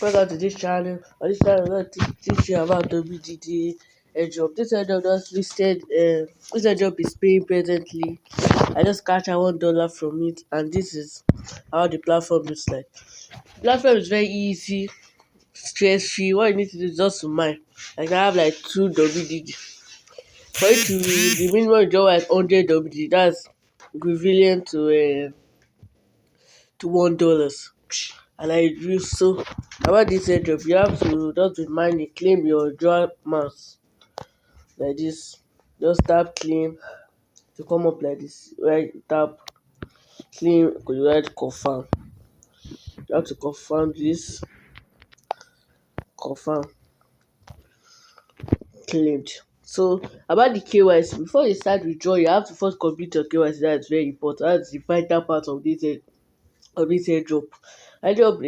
Welcome to this channel. On this channel, I'm going to teach you about WDD Airdrop. This airdrop just listed. This airdrop is paying presently. I just catch $1 from it, and this is how the platform looks like. The platform is very easy, stress free. What you need to do is just to mine. Like I have like 2 WDD. For it to the minimum withdrawal is 100 WDD. That's equivalent to $1. And I use so about this airdrop, you have to just be minding, claim your withdrawal amounts like this. Just tap claim to come up like this. Right, tap claim, you write confirm. You have to confirm this, confirm, claimed. So about the KYC, before you start withdraw, you have to first complete your KYC. That's very important. That's the vital part of this airdrop. Airdrop,